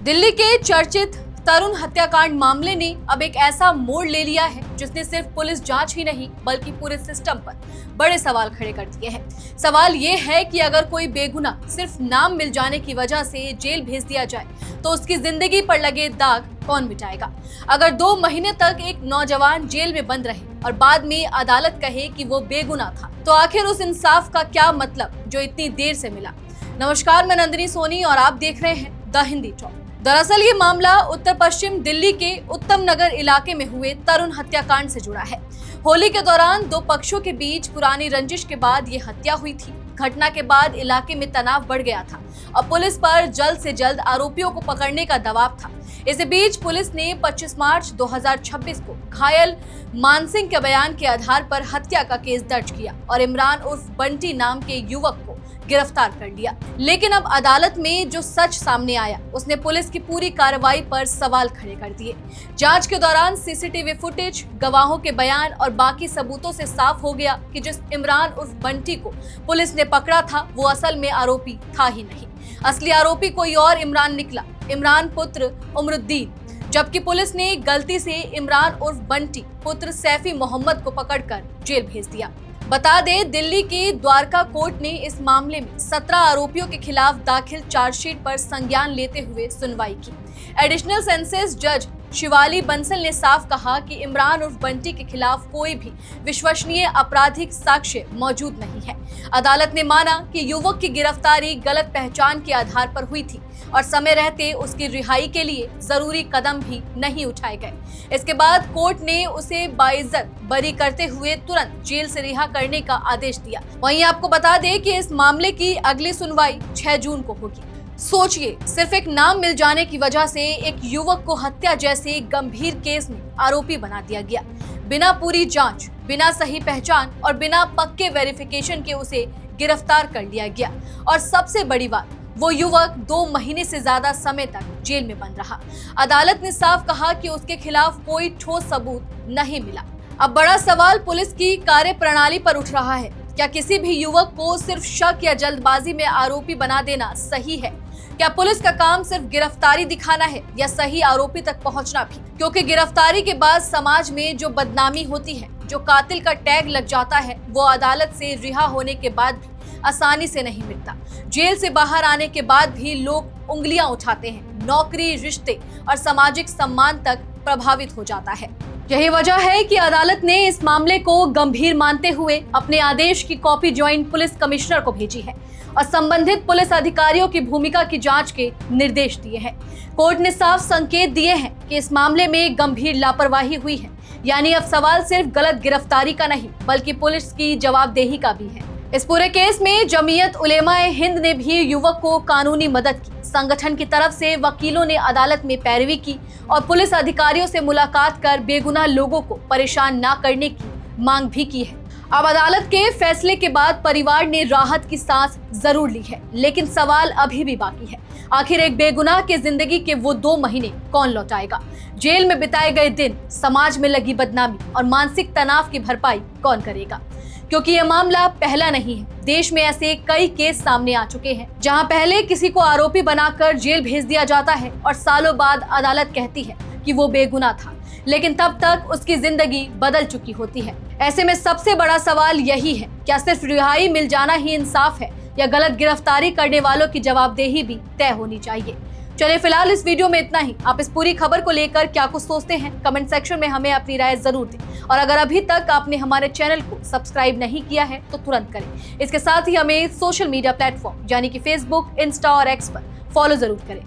दिल्ली के चर्चित तरुण हत्याकांड मामले ने अब एक ऐसा मोड़ ले लिया है जिसने सिर्फ पुलिस जांच ही नहीं बल्कि पूरे सिस्टम पर बड़े सवाल खड़े कर दिए हैं। सवाल ये है कि अगर कोई बेगुनाह सिर्फ नाम मिल जाने की वजह से जेल भेज दिया जाए तो उसकी जिंदगी पर लगे दाग कौन मिटाएगा। अगर 2 महीने तक एक नौजवान जेल में बंद रहे और बाद में अदालत कहे कि वो बेगुनाह था तो आखिर उस इंसाफ का क्या मतलब जो इतनी देर से मिला। नमस्कार, मैं नंदिनी सोनी और आप देख रहे हैं द हिंदी टॉक। दरअसल ये मामला उत्तर पश्चिम दिल्ली के उत्तम नगर इलाके में हुए तरुण हत्याकांड से जुड़ा है। होली के दौरान 2 पक्षों के बीच पुरानी रंजिश के बाद ये हत्या हुई थी। घटना के बाद इलाके में तनाव बढ़ गया था और पुलिस पर जल्द से जल्द आरोपियों को पकड़ने का दबाव था। इसी बीच पुलिस ने 25 मार्च 2026 को घायल मानसिंह के बयान के आधार पर हत्या का केस दर्ज किया और इमरान उर्फ बंटी नाम के युवक को गिरफ्तार कर लिया। लेकिन अब अदालत में जो सच सामने आया उसने पुलिस की पूरी कार्रवाई पर सवाल खड़े कर दिए। जांच के दौरान सीसीटीवी फुटेज, गवाहों के बयान और बाकी सबूतों से साफ हो गया कि जिस इमरान उर्फ बंटी को पुलिस ने पकड़ा था वो असल में आरोपी था ही नहीं। असली आरोपी कोई और इमरान निकला, इमरान पुत्र उमरुद्दीन, जबकि पुलिस ने गलती से इमरान उर्फ बंटी पुत्र सैफी मोहम्मद को पकड़कर जेल भेज दिया। बता दें, दिल्ली के द्वारका कोर्ट ने इस मामले में 17 आरोपियों के खिलाफ दाखिल चार्जशीट पर संज्ञान लेते हुए सुनवाई की। एडिशनल सेशंस जज शिवाली बंसल ने साफ कहा कि इमरान उर्फ बंटी के खिलाफ कोई भी विश्वसनीय आपराधिक साक्ष्य मौजूद नहीं है। अदालत ने माना कि युवक की गिरफ्तारी गलत पहचान के आधार पर हुई थी और समय रहते उसकी रिहाई के लिए जरूरी कदम भी नहीं उठाए गए। इसके बाद कोर्ट ने उसे बाइज्जत बरी करते हुए तुरंत जेल से रिहा करने का आदेश दिया। वहीं आपको बता दें कि इस मामले की अगली सुनवाई 6 जून को होगी। सोचिए, सिर्फ एक नाम मिल जाने की वजह से एक युवक को हत्या जैसे गंभीर केस में आरोपी बना दिया गया। बिना पूरी जांच, बिना सही पहचान और बिना पक्के वेरिफिकेशन के उसे गिरफ्तार कर लिया गया। और सबसे बड़ी बात, वो युवक 2 महीने से ज्यादा समय तक जेल में बंद रहा। अदालत ने साफ कहा कि उसके खिलाफ कोई ठोस सबूत नहीं मिला। अब बड़ा सवाल पुलिस की कार्यप्रणाली पर उठ रहा है। क्या किसी भी युवक को सिर्फ शक या जल्दबाजी में आरोपी बना देना सही है? क्या पुलिस का काम सिर्फ गिरफ्तारी दिखाना है या सही आरोपी तक पहुंचना भी? क्योंकि गिरफ्तारी के बाद समाज में जो बदनामी होती है, जो कातिल का टैग लग जाता है, वो अदालत से रिहा होने के बाद भी आसानी से नहीं मिटता। जेल से बाहर आने के बाद भी लोग उंगलियां उठाते हैं। नौकरी, रिश्ते और सामाजिक सम्मान तक प्रभावित हो जाता है। यही वजह है कि अदालत ने इस मामले को गंभीर मानते हुए अपने आदेश की कॉपी ज्वाइंट पुलिस कमिश्नर को भेजी है और संबंधित पुलिस अधिकारियों की भूमिका की जांच के निर्देश दिए हैं। कोर्ट ने साफ संकेत दिए हैं कि इस मामले में गंभीर लापरवाही हुई है। यानी अब सवाल सिर्फ गलत गिरफ्तारी का नहीं बल्कि पुलिस की जवाबदेही का भी है। इस पूरे केस में जमीयत उलेमाए हिंद ने भी युवक को कानूनी मदद की। संगठन की तरफ से वकीलों ने अदालत में पैरवी की और पुलिस अधिकारियों से मुलाकात कर बेगुनाह लोगों को परेशान न करने की मांग भी की है। अब अदालत के फैसले के बाद परिवार ने राहत की सांस जरूर ली है, लेकिन सवाल अभी भी बाकी है। आखिर एक बेगुनाह के जिंदगी के वो 2 महीने कौन लौटाएगा? जेल में बिताए गए दिन, समाज में लगी बदनामी और मानसिक तनाव की भरपाई कौन करेगा? क्योंकि यह मामला पहला नहीं है। देश में ऐसे कई केस सामने आ चुके हैं जहां पहले किसी को आरोपी बनाकर जेल भेज दिया जाता है और सालों बाद अदालत कहती है कि वो बेगुनाह था, लेकिन तब तक उसकी जिंदगी बदल चुकी होती है। ऐसे में सबसे बड़ा सवाल यही है, क्या सिर्फ रिहाई मिल जाना ही इंसाफ है या गलत गिरफ्तारी करने वालों की जवाबदेही भी तय होनी चाहिए? चलिए, फिलहाल इस वीडियो में इतना ही। आप इस पूरी खबर को लेकर क्या कुछ सोचते हैं, कमेंट सेक्शन में हमें अपनी राय जरूर दें। और अगर अभी तक आपने हमारे चैनल को सब्सक्राइब नहीं किया है तो तुरंत करें। इसके साथ ही हमें सोशल मीडिया प्लेटफॉर्म यानी कि फेसबुक, इंस्टा और एक्स पर फॉलो जरूर करें।